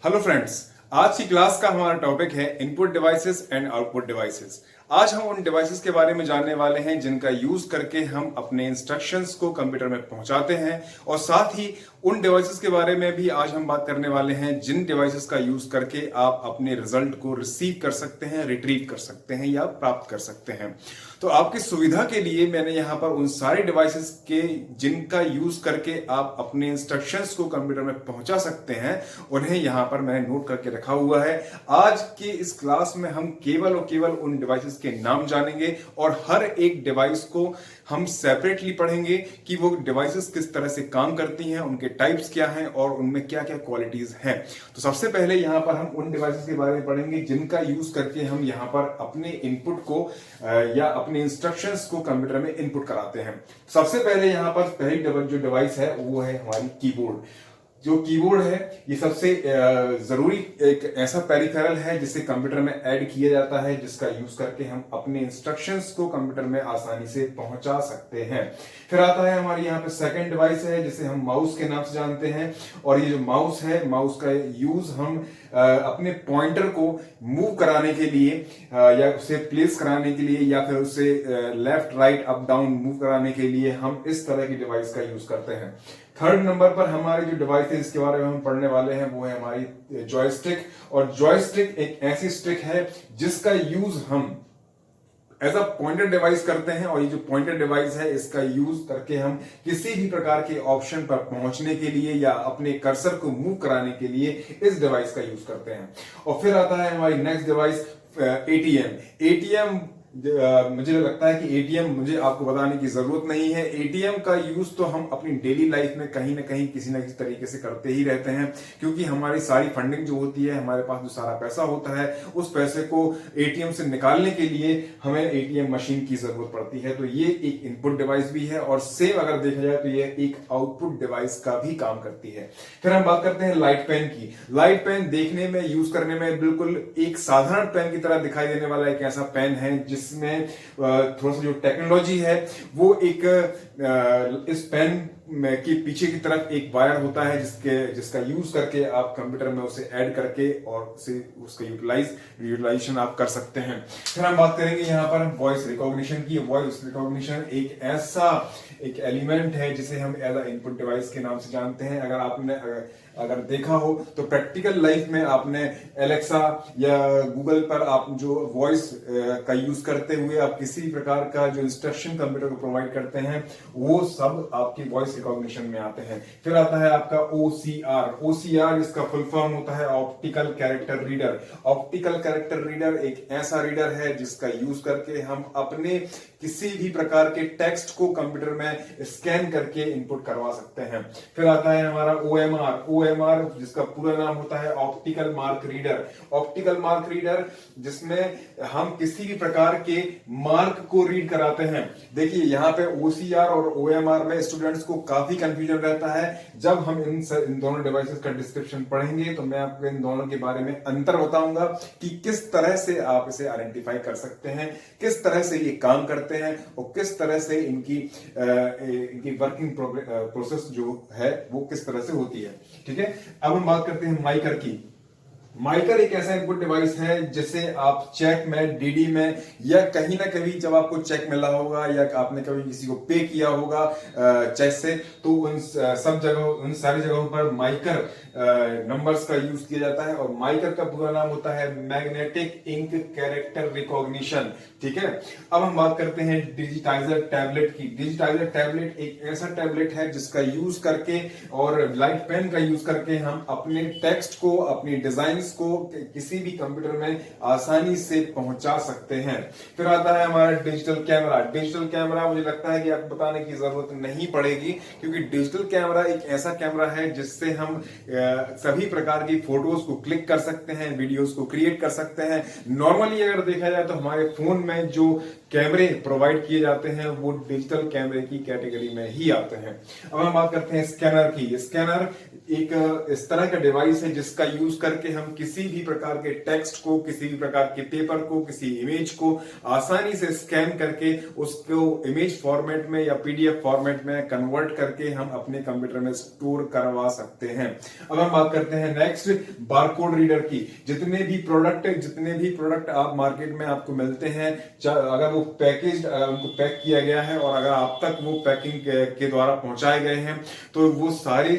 Hello friends, आज की class का हमारा टॉपिक है input devices and output devices. आज हम उन डिवाइसेस के बारे में जानने वाले हैं जिनका यूज करके हम अपने इंस्ट्रक्शंस को कंप्यूटर में पहुंचाते हैं, और साथ ही उन डिवाइसेस के बारे में भी आज हम बात करने वाले हैं जिन डिवाइसेस का यूज करके आप अपने रिजल्ट को रिसीव कर सकते हैं, रिट्रीव कर सकते हैं या प्राप्त कर सकते हैं। तो आपकी सुविधा के लिए मैंने यहाँ पर उन सारे डिवाइसेस के जिनका यूज करके आप अपने इंस्ट्रक्शंस को कंप्यूटर में पहुंचा सकते हैं, उन्हें यहाँ पर मैंने नोट करके रखा हुआ है। आज की इस क्लास में हम केवल और केवल उन डिवाइसेस के नाम जानेंगे और हर एक डिवाइस को हम सेपरेटली पढ़ेंगे कि वो डिवाइसेस किस तरह से काम करती हैं, उनके टाइप्स क्या हैं और उनमें क्या क्या क्वालिटीज हैं। तो सबसे पहले यहाँ पर हम उन डिवाइसेस के बारे में पढ़ेंगे जिनका यूज करके हम यहाँ पर अपने इनपुट को या अपने इंस्ट्रक्शंस को कंप्यूटर में इनपुट कराते हैं। सबसे पहले यहाँ पर पहली जो डिवाइस है वो है हमारी कीबोर्ड। जो कीबोर्ड है ये सबसे जरूरी एक ऐसा पेरिफेरल है जिसे कंप्यूटर में ऐड किया जाता है, जिसका यूज करके हम अपने इंस्ट्रक्शंस को कंप्यूटर में आसानी से पहुंचा सकते हैं। फिर आता है हमारी यहाँ पे सेकंड डिवाइस है जिसे हम माउस के नाम से जानते हैं, और ये जो माउस है, माउस का यूज हम अपने पॉइंटर को मूव कराने के लिए या उसे प्लेस कराने के लिए या फिर उसे left right up down move कराने के लिए हम इस तरह की डिवाइस का यूज करते हैं। थर्ड नंबर पर हमारी जो डिवाइस है जिसके बारे में हम पढ़ने वाले हैं वो है हमारी जॉयस्टिक। और जॉयस्टिक एक ऐसी स्टिक है जिसका यूज हम एज अ पॉइंटर डिवाइस करते हैं, और ये जो पॉइंटर डिवाइस है इसका यूज करके हम किसी भी प्रकार के ऑप्शन पर पहुंचने के लिए या अपने कर्सर को मूव कराने के लिए इस डिवाइस का यूज करते हैं। और फिर आता है हमारी नेक्स्ट डिवाइस एटीएम। एटीएम मुझे लगता है कि एटीएम मुझे आपको बताने की जरूरत नहीं है। एटीएम का यूज तो हम अपनी डेली लाइफ में कहीं ना कहीं किसी न किसी तरीके से करते ही रहते हैं, क्योंकि हमारी सारी फंडिंग जो होती है, हमारे पास जो सारा पैसा होता है, उस पैसे को एटीएम से निकालने के लिए हमें एटीएम मशीन की जरूरत पड़ती है। तो ये एक इनपुट डिवाइस भी है, और सेम अगर देखा जाए तो ये एक आउटपुट डिवाइस का भी काम करती है। फिर हम बात करते हैं लाइट पेन की। लाइट पेन देखने में, यूज करने में बिल्कुल एक साधारण पेन की तरह दिखाई देने वाला एक ऐसा पेन है जिसमें थोड़ा सा जो टेक्नोलॉजी है वो एक इस पेन के पीछे की तरफ एक वायर होता है जिसका यूज करके आप कंप्यूटर में उसे ऐड करके और उसका यूटिलाइजेशन आप कर सकते हैं। फिर हम बात करेंगे यहाँ पर वॉइस रिकॉग्निशन की। वॉइस रिकॉग्निशन एक ऐसा एक एलिमेंट है जिसे हम एज अ इनपुट डिवाइस के नाम से जानते हैं। अगर देखा हो तो प्रैक्टिकल लाइफ में आपने एलेक्सा या गूगल पर आप जो वॉइस का यूज करते हुए आप किसी प्रकार का जो इंस्ट्रक्शन कंप्यूटर को प्रोवाइड करते हैं, वो सब आपकी वॉइस रिकॉग्निशन में आते हैं। फिर आता है आपका ओसीआर। ओसीआर इसका फुल फॉर्म होता है optical character reader. Optical character reader एक ऐसा रीडर है जिसका यूज करके हम अपने किसी भी प्रकार के टेक्स्ट को कंप्यूटर में स्कैन करके इनपुट करवा सकते हैं। फिर आता है हमारा ओएमआर। ओएमआर जिसका पूरा नाम होता है optical mark reader. Optical mark reader जिसमें हम किसी भी प्रकार के मार्क को रीड कराते हैं। देखिए यहाँ पे ओसीआर और ओएमआर में स्टूडेंट्स को काफी कंफ्यूजन रहता है। जब हम इन दोनों डिवाइसेस का डिस्क्रिप्शन पढ़ेंगे तो मैं आपको इन दोनों के बारे में अंतर बताऊंगा कि किस तरह से आप इसे आइडेंटिफाई कर सकते हैं, किस तरह से ये काम करते हैं और किस तरह से इनकी वर्किंग प्रोसेस जो है वो किस तरह से होती है। ठीक है, अब हम बात करते हैं माइकर की। माइकर एक ऐसा इनपुट डिवाइस है जिसे आप चेक में, डीडी में या कहीं ना कहीं जब आपको चेक मिला होगा या आपने कभी किसी को पे किया होगा चेक से, तो उन सारी जगहों पर माइकर नंबर्स का यूज किया जाता है। और माइकर का पूरा नाम होता है मैग्नेटिक इंक कैरेक्टर रिकॉग्निशन। ठीक है, अब हम बात करते हैं डिजिटाइजर टैबलेट की। डिजिटाइजर टैबलेट एक ऐसा टैबलेट है जिसका यूज करके और लाइट पेन का यूज करके हम अपने टेक्स्ट को, अपनी डिजाइन को किसी भी कंप्यूटर में आसानी से पहुंचा सकते हैं। फिर आता है हमारा डिजिटल कैमरा। डिजिटल कैमरा मुझे लगता है कि आपको बताने की जरूरत नहीं पड़ेगी, क्योंकि डिजिटल कैमरा एक ऐसा कैमरा है जिससे हम सभी प्रकार की फोटोज को क्लिक कर सकते हैं, वीडियोस को क्रिएट कर सकते हैं। नॉर्मली अगर देखा जाए तो हमारे फोन में जो कैमरे प्रोवाइड किए जाते हैं वो डिजिटल कैमरे की कैटेगरी में ही आते हैं। अब हम बात करते हैं स्कैनर की। स्कैनर एक इस तरह का डिवाइस है जिसका यूज करके हम किसी भी प्रकार के टेक्स्ट को, किसी भी प्रकार के पेपर को, किसी इमेज को आसानी से स्कैन करके उसको इमेज फॉर्मेट में या पीडीएफ फॉर्मेट में कन्वर्ट करके हम अपने कंप्यूटर में स्टोर करवा सकते हैं। अब हम बात करते हैं नेक्स्ट बारकोड रीडर की। जितने भी प्रोडक्ट आप मार्केट में आपको मिलते हैं, अगर वो उनको पैक किया गया है और अगर आप तक वो पैकिंग के द्वारा पहुंचाए गए हैं, तो वो सारी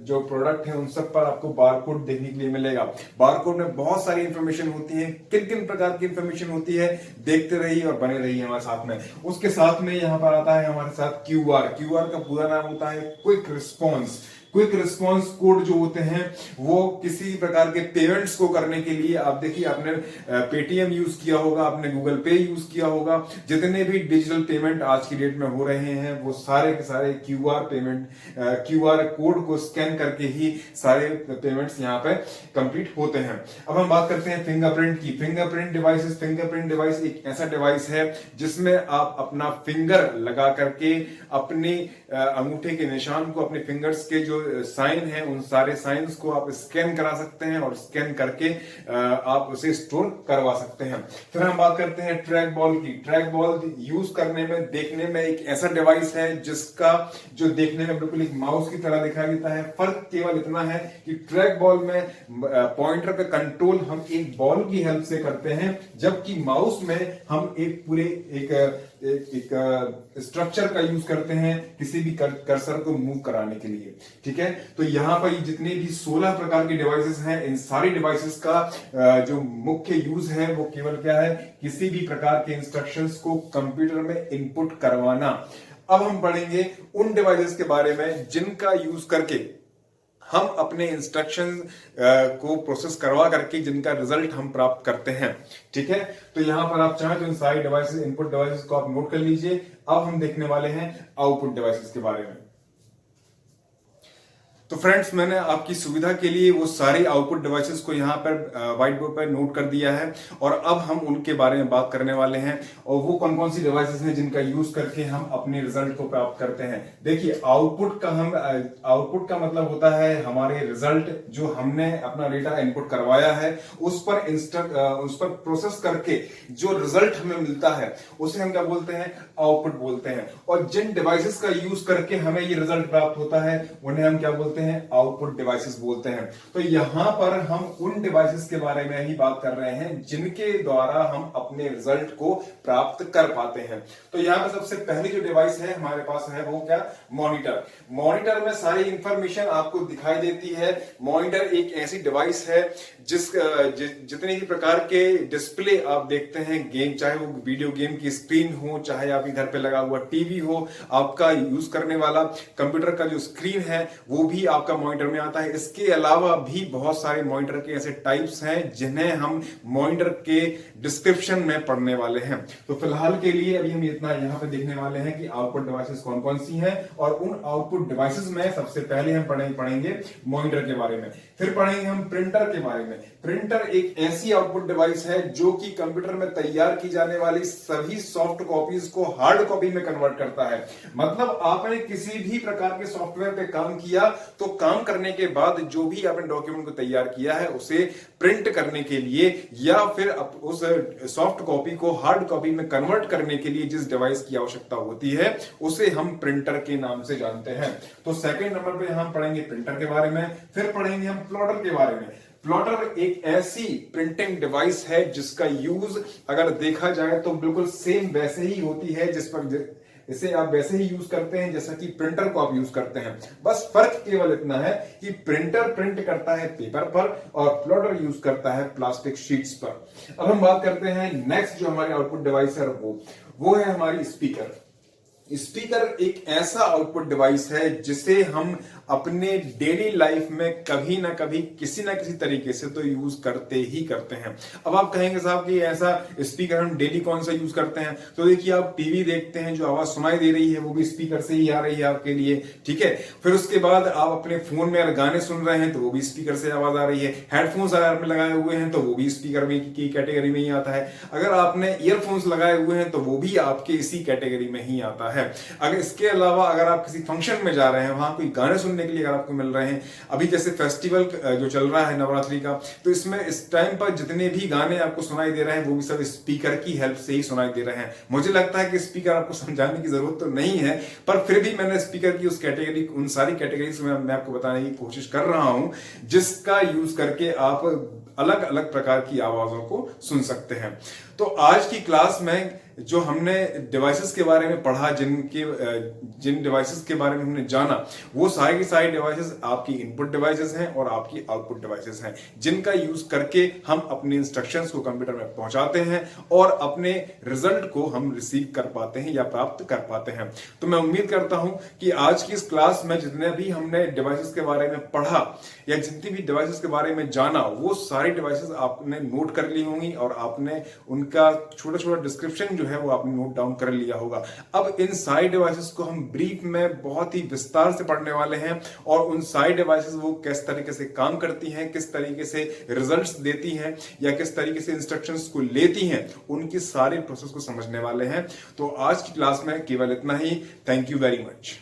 जो प्रोडक्ट है उन सब पर आपको बारकोड देखने के लिए मिलेगा। बारकोड में बहुत सारी इंफॉर्मेशन होती है। किन किन प्रकार की इंफॉर्मेशन होती है, देखते रहिए और बने रहिए हमारे साथ में। उसके साथ में यहाँ पर आता है हमारे साथ क्यूआर। क्यूआर का पूरा नाम होता है quick response. Quick response code जो होते हैं वो किसी प्रकार के पेमेंट्स को करने के लिए, आप देखिए आपने पेटीएम यूज किया होगा, आपने गूगल पे यूज किया होगा, जितने भी डिजिटल पेमेंट आज की डेट में हो रहे हैं वो सारे के सारे क्यूआर कोड को स्कैन करके ही सारे पेमेंट्स यहाँ पे कंप्लीट होते हैं। अब हम बात करते हैं फिंगरप्रिंट की। फिंगरप्रिंट डिवाइस एक ऐसा डिवाइस है जिसमें आप अपना फिंगर लगा करके अपने अंगूठे के निशान को, अपने फिंगर्स के जो साइन है उन सारे साइंस को आप स्कैन करा सकते हैं और स्कैन करके आप उसे स्टोर करवा सकते हैं। फिर हम बात करते हैं ट्रैक बॉल की। ट्रैक बॉल यूज करने में, देखने में एक ऐसा डिवाइस है जिसका जो देखने में बिल्कुल एक माउस की तरह दिखाई देता है। फर्क केवल इतना है कि ट्रैक बॉल में पॉइंटर का कंट्रोल हम एक बॉल की हेल्प से करते हैं, जबकि माउस में हम एक पूरे एक स्ट्रक्चर का यूज करते हैं किसी भी कर्सर को मूव कराने के लिए। ठीक है, तो यहां पर जितने भी 16 प्रकार के डिवाइसेस हैं, इन सारी डिवाइसेस का जो मुख्य यूज है वो केवल क्या है, किसी भी प्रकार के इंस्ट्रक्शंस को कंप्यूटर में इनपुट करवाना। अब हम पढ़ेंगे उन डिवाइसेस के बारे में जिनका यूज करके हम अपने इंस्ट्रक्शन को प्रोसेस करवा करके जिनका रिजल्ट हम प्राप्त करते हैं। ठीक है, तो यहां पर आप चाहें तो इन सारी डिवाइसेस, इनपुट डिवाइसेस को आप नोट कर लीजिए। अब हम देखने वाले हैं आउटपुट डिवाइसेस के बारे में। तो फ्रेंड्स, मैंने आपकी सुविधा के लिए वो सारी आउटपुट डिवाइसेस को यहाँ पर व्हाइट बोर्ड पर नोट कर दिया है और अब हम उनके बारे में बात करने वाले हैं और वो कौन कौन सी डिवाइसेस हैं जिनका यूज करके हम अपने रिजल्ट को प्राप्त करते हैं। देखिए, आउटपुट का मतलब होता है हमारे रिजल्ट, जो हमने अपना डेटा इनपुट करवाया है उस पर प्रोसेस करके जो रिजल्ट हमें मिलता है उसे हम क्या बोलते हैं, आउटपुट बोलते हैं। और जिन डिवाइसेस का यूज करके हमें ये रिजल्ट प्राप्त होता है उन्हें हम क्या बोलते हैं, आउटपुट डिवाइसेस बोलते हैं। तो यहां पर हम उन डिवाइसेस के बारे में ही बात कर रहे हैं जिनके द्वारा हम अपने रिजल्ट को प्राप्त कर पाते हैं। तो यहां पर सबसे पहली जो डिवाइस है हमारे पास है वो क्या, मॉनिटर। मॉनिटर में सारी इंफॉर्मेशन आपको दिखाई देती है। मॉनिटर एक ऐसी डिवाइस है जितने भी प्रकार के डिस्प्ले आप देखते हैं, गेम, चाहे वो वीडियो गेम की स्क्रीन हो, चाहे आपके घर पे लगा हुआ टीवी हो, आपका यूज करने वाला कंप्यूटर का जो स्क्रीन है वो भी आपका मॉनिटर में आता है। इसके अलावा भी बहुत सारे मॉनिटर के ऐसे टाइप्स हैं जिन्हें हम मॉनिटर के डिस्क्रिप्शन में पढ़ने वाले हैं। तो फिलहाल के लिए अभी हम इतना यहाँ पे देखने वाले हैं कि आउटपुट डिवाइसेस कौन कौन सी हैं, और उन आउटपुट डिवाइसेस में सबसे पहले हम पढ़ेंगे मॉनिटर के बारे में, फिर पढ़ेंगे हम प्रिंटर के बारे में। प्रिंटर एक ऐसी आउटपुट डिवाइस है जो कि कंप्यूटर में तैयार की जाने वाली सभी सॉफ्ट कॉपीज को हार्ड कॉपी में कन्वर्ट करता है। मतलब आपने किसी भी प्रकार के सॉफ्टवेयर पे काम किया तो काम करने के बाद जो भी आपने डॉक्यूमेंट को तैयार किया है उसे प्रिंट करने के लिए या फिर उस सॉफ्ट कॉपी को हार्ड कॉपी में कन्वर्ट करने के लिए जिस डिवाइस की आवश्यकता होती है उसे हम प्रिंटर के नाम से जानते हैं। तो सेकंड नंबर पे हम पढ़ेंगे प्रिंटर के बारे में, फिर पढ़ेंगे हम प्लॉटर के बारे में। प्लॉटर एक ऐसी प्रिंटिंग डिवाइस है जिसका यूज अगर देखा जाए तो बिल्कुल सेम वैसे ही होती है, इसे आप वैसे ही यूज करते हैं जैसा कि प्रिंटर को आप यूज करते हैं। बस फर्क केवल इतना है कि प्रिंटर प्रिंट करता है पेपर पर और प्लॉटर यूज करता है प्लास्टिक शीट्स पर। अब हम बात करते हैं नेक्स्ट जो हमारी आउटपुट डिवाइस है वो है हमारी स्पीकर। स्पीकर एक ऐसा आउटपुट डिवाइस है जिसे हम अपने डेली लाइफ में कभी ना कभी किसी ना किसी तरीके से तो यूज करते ही करते हैं। अब आप कहेंगे साहब कि ऐसा स्पीकर हम डेली कौन सा यूज करते हैं, तो देखिए आप टीवी देखते हैं, जो आवाज सुनाई दे रही है वो भी स्पीकर से ही आ रही है आपके लिए। ठीक है, फिर उसके बाद आप अपने फोन में अगर गाने सुन रहे हैं तो वो भी स्पीकर से आवाज आ रही है। हेडफोन्स अगर आपने लगाए हुए हैं तो वो भी स्पीकर में की कैटेगरी में ही आता है। अगर आपने ईयरफोन्स लगाए हुए हैं तो वो भी आपके इसी कैटेगरी में ही आता है। अगर इसके अलावा अगर आप किसी फंक्शन में जा रहे हैं, वहां कोई गाने सुनने सुनने के लिए अगर आपको मिल रहे हैं। अभी जैसे फेस्टिवल जो चल रहा है नवरात्रि का, तो इसमें इस टाइम पर जितने भी गाने आपको सुनाई दे रहे हैं वो भी सब स्पीकर की हेल्प से ही सुनाई दे रहे हैं। मुझे लगता है कि स्पीकर आपको समझाने की जरूरत तो नहीं है, पर फिर भी मैंने स्पीकर की उन सारी कैटेगरीज में मैं आपको बताने की कोशिश कर रहा हूं जिसका यूज करके आप अलग अलग प्रकार की आवाजों को सुन सकते हैं। तो आज की क्लास में जो हमने डिवाइसेस के बारे में पढ़ा, जिन डिवाइसेस के बारे में हमने जाना, वो सारे के सारे डिवाइसेस आपकी इनपुट डिवाइसेस हैं और आपकी आउटपुट डिवाइसेस हैं, जिनका यूज करके हम अपने इंस्ट्रक्शंस को कंप्यूटर में पहुंचाते हैं और अपने रिजल्ट को हम रिसीव कर पाते हैं या प्राप्त कर पाते हैं। तो मैं उम्मीद करता हूं कि आज की इस क्लास में जितने भी हमने डिवाइसेस के बारे में पढ़ा या जितनी भी डिवाइसेस के बारे में जाना, वो सारी डिवाइसेस आपने नोट कर ली होंगी और आपने उनका छोटा छोटा डिस्क्रिप्शन जो है वो आपने नोट डाउन कर लिया होगा। अब इन सारी डिवाइसेस को हम ब्रीफ में बहुत ही विस्तार से पढ़ने वाले हैं और उन सारी डिवाइसेस वो किस तरीके से काम करती हैं, किस तरीके से रिजल्ट्स देती हैं या किस तरीके से इंस्ट्रक्शंस को लेती हैं, उनकी सारी प्रोसेस को समझने वाले हैं। तो आज की क्लास में केवल इतना ही। Thank you very much.